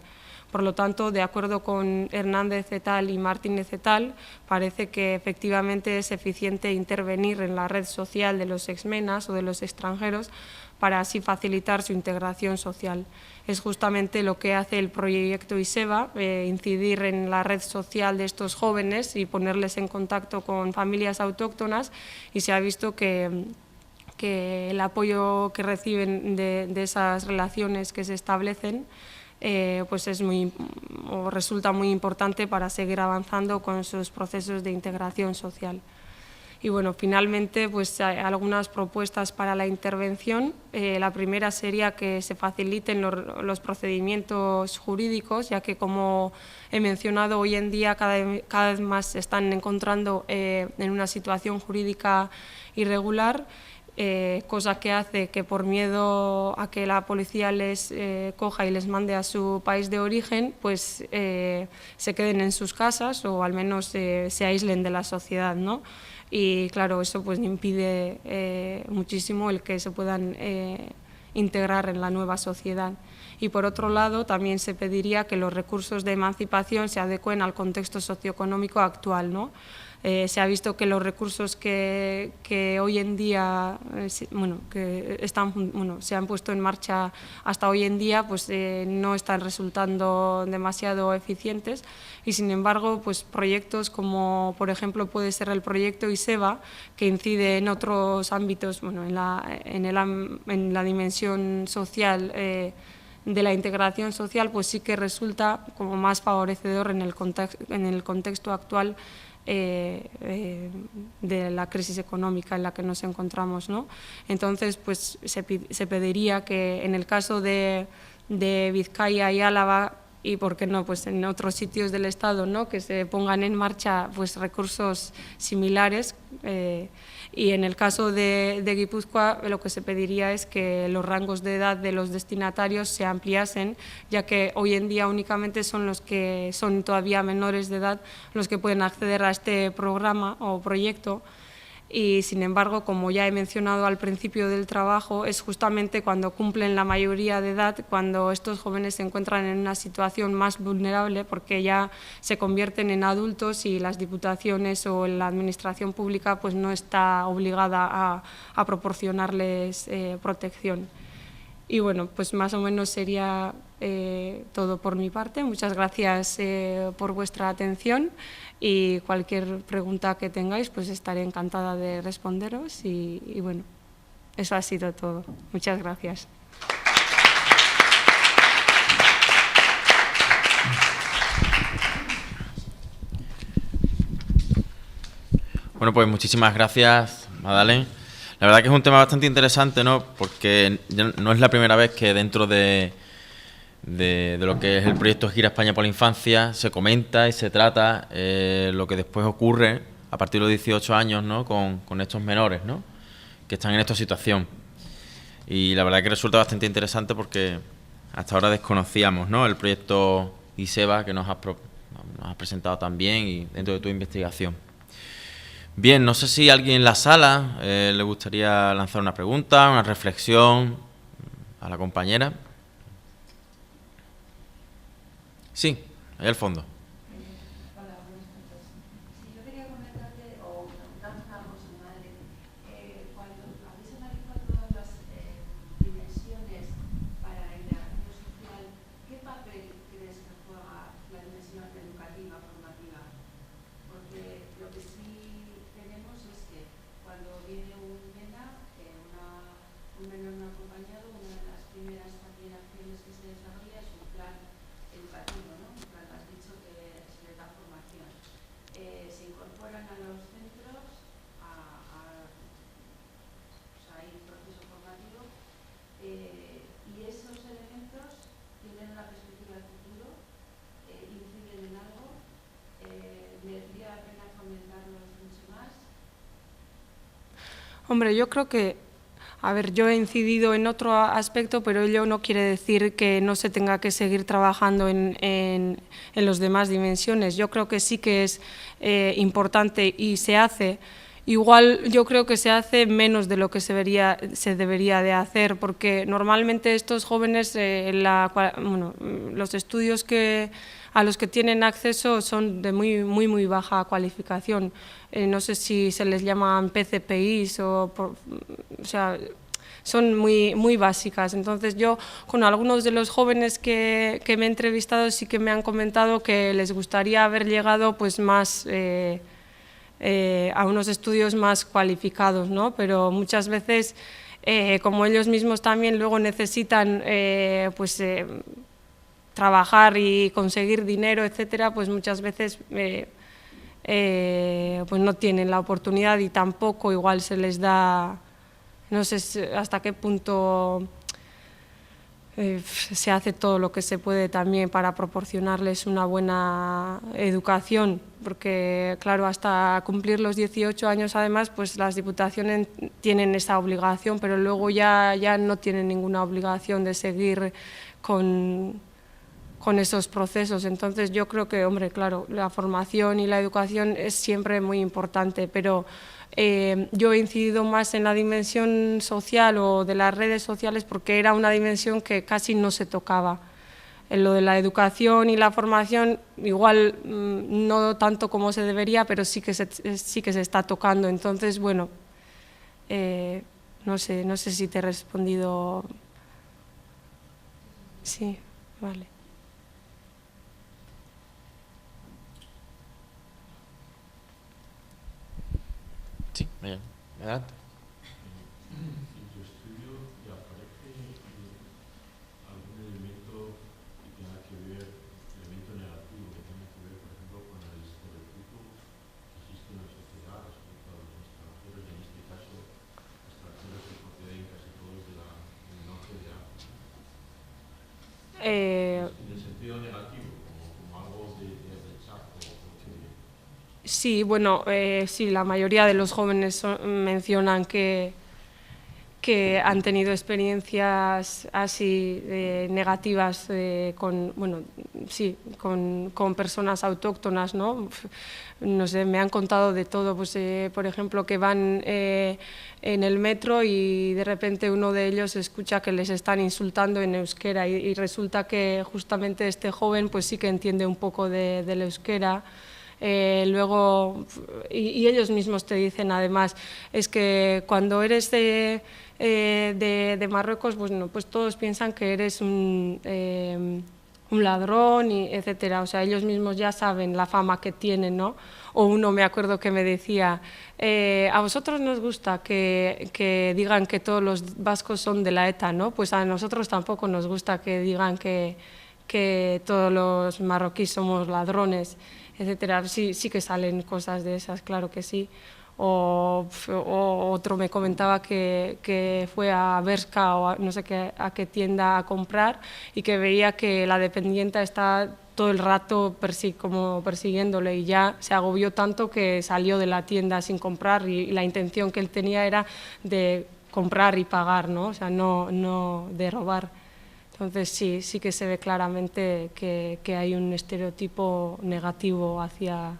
Por lo tanto, de acuerdo con Hernández et al. Y Martínez et al., parece que efectivamente es eficiente intervenir en la red social de los exmenas o de los extranjeros para así facilitar su integración social. Es justamente lo que hace el proyecto ISEBA, incidir en la red social de estos jóvenes y ponerles en contacto con familias autóctonas, y se ha visto que el apoyo que reciben de esas relaciones que se establecen pues resulta muy importante para seguir avanzando con sus procesos de integración social. Y bueno, finalmente, pues hay algunas propuestas para la intervención. La primera sería que se faciliten los procedimientos jurídicos, ya que, como he mencionado, hoy en día cada vez más se están encontrando en una situación jurídica irregular, cosa que hace que, por miedo a que la policía les coja y les mande a su país de origen, pues se queden en sus casas o al menos se aíslen de la sociedad, ¿no? Y claro, eso pues impide muchísimo el que se puedan integrar en la nueva sociedad. Y por otro lado, también se pediría que los recursos de emancipación se adecúen al contexto socioeconómico actual, ¿no? Se ha visto que los recursos que hoy en día se han puesto en marcha hasta hoy en día, pues no están resultando demasiado eficientes, y sin embargo, pues proyectos como, por ejemplo, puede ser el proyecto ISEBA, que incide en otros ámbitos, bueno, en la dimensión social de la integración social, pues sí que resulta como más favorecedor en el contexto actual de la crisis económica en la que nos encontramos, ¿no? Entonces, pues se pediría que en el caso de Vizcaya y Álava, y por qué no, pues en otros sitios del Estado, ¿no?, que se pongan en marcha pues recursos similares, y en el caso de Guipúzcoa lo que se pediría es que los rangos de edad de los destinatarios se ampliasen, ya que hoy en día únicamente son los que son todavía menores de edad los que pueden acceder a este programa o proyecto. Y sin embargo, como ya he mencionado al principio del trabajo, es justamente cuando cumplen la mayoría de edad cuando estos jóvenes se encuentran en una situación más vulnerable, porque ya se convierten en adultos y las diputaciones o la administración pública pues no está obligada a proporcionarles protección. Y bueno, pues más o menos sería todo por mi parte. Muchas gracias por vuestra atención, y cualquier pregunta que tengáis pues estaré encantada de responderos, y bueno, eso ha sido todo. Muchas gracias. Bueno, pues muchísimas gracias, Madalén. La verdad que es un tema bastante interesante, ¿no?, porque no es la primera vez que dentro de lo que es el proyecto Gira España por la Infancia se comenta y se trata lo que después ocurre a partir de los 18 años, ¿no?, con estos menores, ¿no?, que están en esta situación. Y la verdad que resulta bastante interesante porque hasta ahora desconocíamos, ¿no?, el proyecto ISEBA que nos has presentado también y dentro de tu investigación. Bien, no sé si a alguien en la sala le gustaría lanzar una pregunta, una reflexión a la compañera. Sí, ahí al fondo. Hola, buenas noches. Sí, yo quería comentarte o preguntarte una cosa, madre. Cuando habéis analizado todas las dimensiones para la integración social, ¿qué papel crees que juega la dimensión educativa, formativa? Porque lo que sí tenemos es que cuando viene un MENA, un menor no acompañado, una de las primeras también acciones que se desarrolla es un plan educativo, ¿no? Un plan, has dicho que se les da formación. Se incorporan a los centros pues hay un proceso formativo y esos elementos tienen una perspectiva de futuro, inciden en algo, merecía la pena fomentarlos mucho más. Hombre, yo creo que, a ver, yo he incidido en otro aspecto, pero ello no quiere decir que no se tenga que seguir trabajando en las demás dimensiones. Yo creo que sí que es importante y se hace. Igual yo creo que se hace menos de lo que se debería de hacer, porque normalmente estos jóvenes, los estudios a los que tienen acceso son de muy baja cualificación. No sé si se les llaman PCPIs o sea, son muy básicas. Entonces yo con algunos de los jóvenes que me he entrevistado sí que me han comentado que les gustaría haber llegado pues más a unos estudios más cualificados, ¿no? Pero muchas veces, como ellos mismos también luego necesitan trabajar y conseguir dinero, etcétera, pues muchas veces pues no tienen la oportunidad y tampoco igual se les da, no sé hasta qué punto se hace todo lo que se puede también para proporcionarles una buena educación, porque claro, hasta cumplir los 18 años además, pues las diputaciones tienen esa obligación, pero luego ya no tienen ninguna obligación de seguir con esos procesos. Entonces yo creo que, hombre, claro, la formación y la educación es siempre muy importante, pero yo he incidido más en la dimensión social o de las redes sociales porque era una dimensión que casi no se tocaba. En lo de la educación y la formación, igual no tanto como se debería, pero sí que se está tocando. Entonces, bueno, no sé si te he respondido. Sí, vale. Sí, bien, adelante. En tu estudio te aparece algún elemento que tenga que ver, elemento negativo que tenga que ver, por ejemplo, con el estereotipo que existe en la sociedad respecto a los extranjeros, y en este caso, extranjeros que proceden casi todos del norte de África. En el sentido negativo, como algo de rechazo. Sí, bueno, sí, la mayoría de los jóvenes mencionan que han tenido experiencias así negativas con personas autóctonas, ¿no? No sé, me han contado de todo, pues, por ejemplo, que van en el metro y de repente uno de ellos escucha que les están insultando en euskera y resulta que justamente este joven pues sí que entiende un poco del euskera. Luego, y ellos mismos te dicen además, es que cuando eres de Marruecos, pues todos piensan que eres un ladrón, y etcétera. O sea, ellos mismos ya saben la fama que tienen, ¿no? O uno, me acuerdo que me decía, a vosotros nos gusta que digan que todos los vascos son de la ETA, ¿no? Pues a nosotros tampoco nos gusta que digan que todos los marroquíes somos ladrones, etcétera. Sí que salen cosas de esas, claro que sí. O otro me comentaba que fue a Bershka o no sé a qué tienda a comprar y que veía que la dependienta está todo el rato como persiguiéndole y ya se agobió tanto que salió de la tienda sin comprar y la intención que él tenía era de comprar y pagar, ¿no? O sea, no de robar. Entonces sí que se ve claramente que hay un estereotipo negativo hacia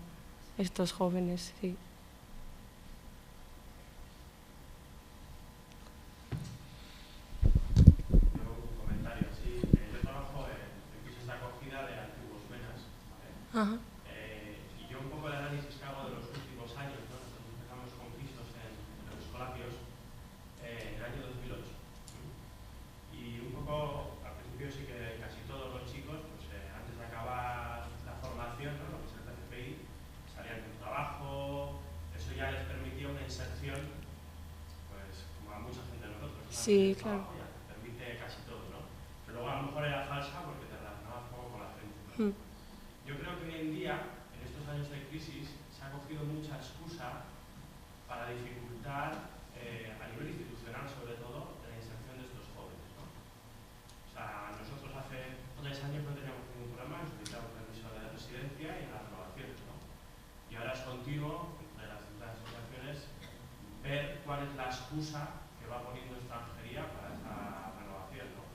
estos jóvenes, sí. Un comentario, sí. Yo trabajo en pisos de acogida de antiguos menas, ¿vale? Y yo un poco el análisis que hago de los últimos años, ¿no? Nosotros empezamos con pisos en los escolapios en el año 2008. Y un poco, al principio sí que casi todos los chicos, pues antes de acabar la formación, ¿no? Lo que es el PCPI, salían de un trabajo, eso ya les permitía una inserción, pues como a mucha gente de nosotros. Sí, claro. Permite casi todo, ¿no? Pero luego a lo mejor era falso Yo creo que hoy en día, en estos años de crisis, se ha cogido mucha excusa para dificultar, a nivel institucional sobre todo, la inserción de estos jóvenes, ¿no? O sea, nosotros hace 3 años no teníamos ningún problema en solicitar un permiso de residencia y en las renovaciones, ¿no? Y ahora es continuo, entre las distintas asociaciones, ver cuál es la excusa que va poniendo extranjería para esa renovación, ¿no?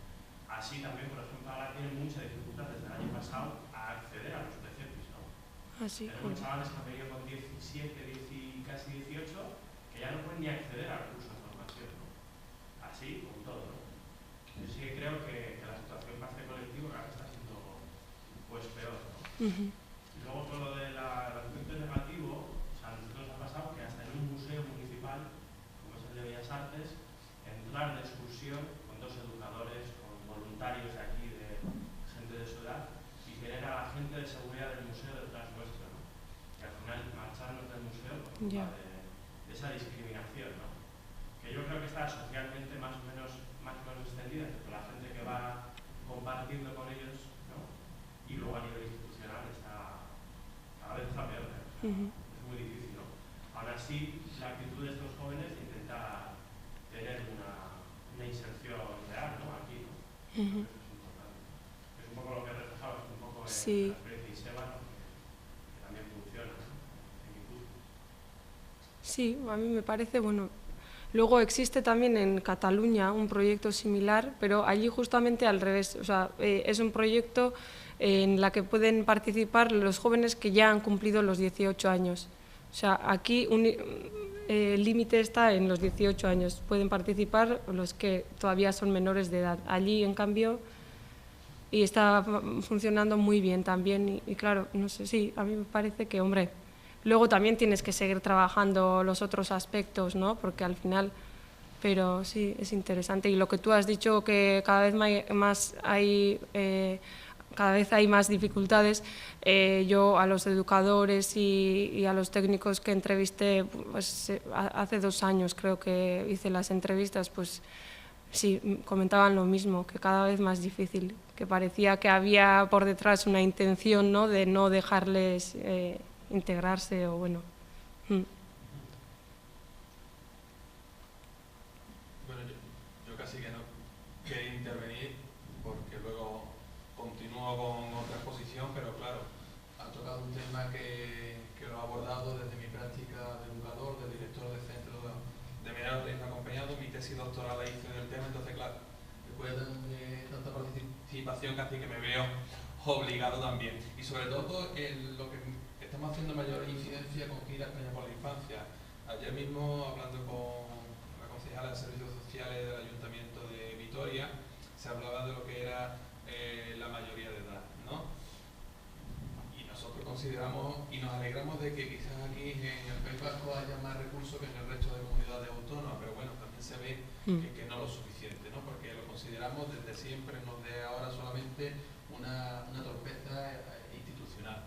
Así también, por ejemplo, ahora tienen mucha dificultad desde el año pasado a acceder a los PCPs, ¿no? Tenemos chavales que han venido con 17, casi 18, que ya no pueden ni acceder al curso de formación, ¿no? Así, con todo, ¿no? Yo sí que creo que la situación para este colectivo cada vez está siendo, pues, peor, ¿no? Y luego con lo del aspecto negativo, o sea, a nosotros nos ha pasado que hasta en un museo municipal, como es el de Bellas Artes, entrar de excursión con 2 educadores, con voluntarios de aquí, de gente de su edad, y tener a la gente de seguridad del museo detrás nuestro, ¿no? Y al final marcharnos del museo por culpa de esa discriminación, ¿no? Que yo creo que está socialmente más o menos extendida, con la gente que va compartiendo con ellos, ¿no? Y luego a nivel institucional cada vez está peor, ¿no? O sea, es muy difícil, ¿no? Aún así, la actitud de estos jóvenes de intentar tener una inserción real, ¿no? Aquí, ¿no? Eso es importante. Es un poco lo que reflejabas un poco en la experiencia ISEBA, ¿no? Que también funciona, ¿no? En Guipúzcoa. Sí, a mí me parece, bueno. Luego existe también en Cataluña un proyecto similar, pero allí justamente al revés. O sea, es un proyecto en la que pueden participar los jóvenes que ya han cumplido los 18 años. O sea, aquí el límite está en los 18 años. Pueden participar los que todavía son menores de edad. Allí, en cambio, y está funcionando muy bien también. Y claro, no sé, sí, a mí me parece que, hombre, luego también tienes que seguir trabajando los otros aspectos, ¿no? Porque al final, pero sí, es interesante. Y lo que tú has dicho, que cada vez hay más dificultades, yo a los educadores y a los técnicos que entrevisté, pues, hace 2 años creo que hice las entrevistas, pues sí, comentaban lo mismo, que cada vez más difícil, que parecía que había por detrás una intención, ¿no? De no dejarles integrarse o bueno. Bueno, yo casi que no quería intervenir porque luego continúo con otra exposición, pero claro, ha tocado un tema que lo he abordado desde mi práctica de educador, de director de centro de menores acompañado. Mi tesis doctoral la hice del tema, entonces claro, después de tanta participación casi que me veo obligado también. Y sobre todo lo que estamos haciendo mayor incidencia con Ir a España por la Infancia. Ayer mismo, hablando con la concejala de Servicios Sociales del Ayuntamiento de Vitoria, se hablaba de lo que era la mayoría de edad, ¿no? Y nosotros consideramos y nos alegramos de que quizás aquí en el País Vasco haya más recursos que en el resto de comunidades autónomas, pero bueno, también se ve que no lo suficiente, ¿no? Porque lo consideramos desde siempre, no de ahora solamente, una torpeza institucional.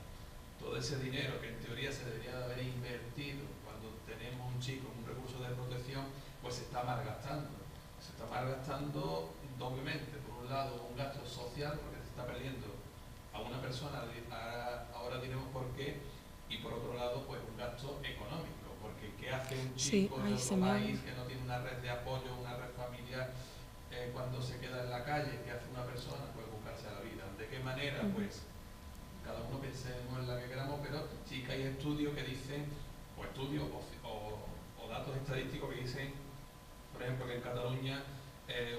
Todo ese dinero que en teoría se debería de haber invertido cuando tenemos un chico en un recurso de protección, pues se está malgastando. Se está malgastando doblemente. Por un lado, un gasto social, porque se está perdiendo a una persona, ahora diremos por qué, y por otro lado, pues un gasto económico, porque ¿qué hace un chico de otro país que no tiene una red de apoyo, una red familiar, cuando se queda en la calle? ¿Qué hace una persona? Pues buscarse a la vida. ¿De qué manera? Pues cada uno pensemos en la que queramos, pero sí que hay estudios que dicen, o estudios o datos estadísticos que dicen, por ejemplo, que en Cataluña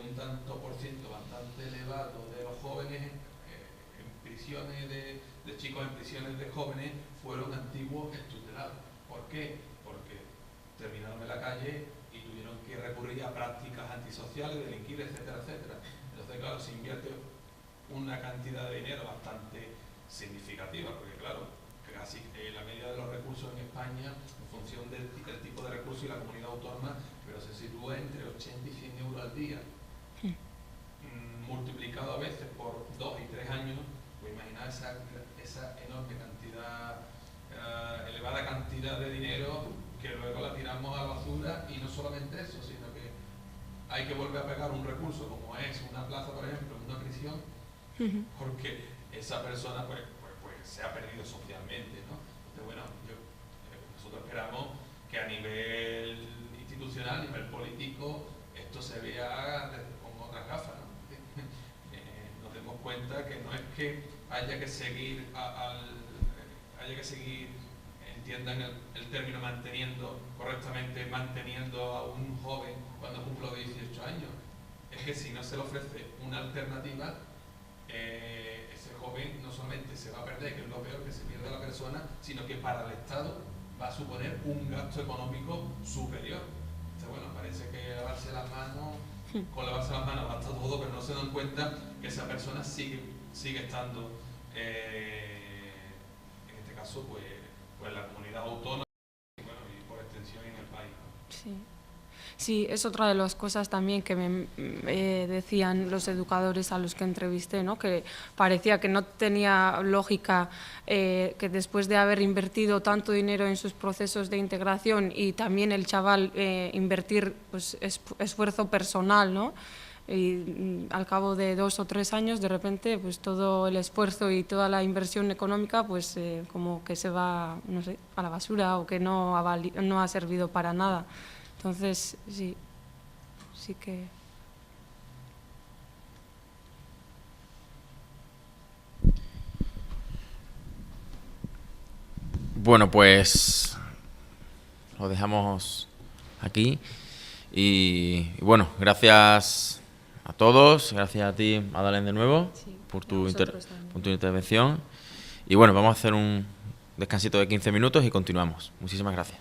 un tanto por ciento bastante elevado de los jóvenes en prisiones de chicos en prisiones de jóvenes fueron antiguos extutelados. ¿Por qué? Porque terminaron en la calle y tuvieron que recurrir a prácticas antisociales, delinquir, etcétera, etcétera. Entonces, claro, se invierte una cantidad de dinero bastante significativa, porque claro, casi la media de los recursos en España, en función del tipo de recursos y la comunidad autónoma, pero se sitúa entre 80 y 100 euros al día. Multiplicado a veces por 2 y 3 años, pues imaginar esa enorme cantidad, elevada cantidad de dinero que luego la tiramos a la basura. Y no solamente eso, sino que hay que volver a pegar un recurso como es una plaza, por ejemplo, en una prisión, porque esa persona pues se ha perdido socialmente, ¿no? Entonces, bueno, nosotros esperamos que a nivel institucional, a nivel político, esto se vea con otras gafas, ¿no? Nos demos cuenta que no es que haya que seguir entiendan el término correctamente manteniendo a un joven cuando cumpla 18 años. Es que si no se le ofrece una alternativa, ese joven no solamente se va a perder, que es lo peor, que se pierde la persona, sino que para el Estado va a suponer un gasto económico superior. Entonces, bueno, parece que lavarse las manos, con lavarse las manos basta todo, pero no se dan cuenta que esa persona sigue estando, en este caso, pues en la comunidad autónoma y por extensión en el país. Sí. Sí, es otra de las cosas también que me decían los educadores a los que entrevisté, ¿no? Que parecía que no tenía lógica que después de haber invertido tanto dinero en sus procesos de integración y también el chaval invertir pues, esfuerzo personal, ¿no? Y al cabo de 2 o 3 años, de repente, pues todo el esfuerzo y toda la inversión económica, pues como que se va, no sé, a la basura o que no ha servido para nada. Entonces, sí que... Bueno, pues lo dejamos aquí y bueno, gracias a todos, gracias a ti, Madalena, de nuevo, Sí, por tu también. intervención. Y bueno, vamos a hacer un descansito de 15 minutos y continuamos. Muchísimas gracias.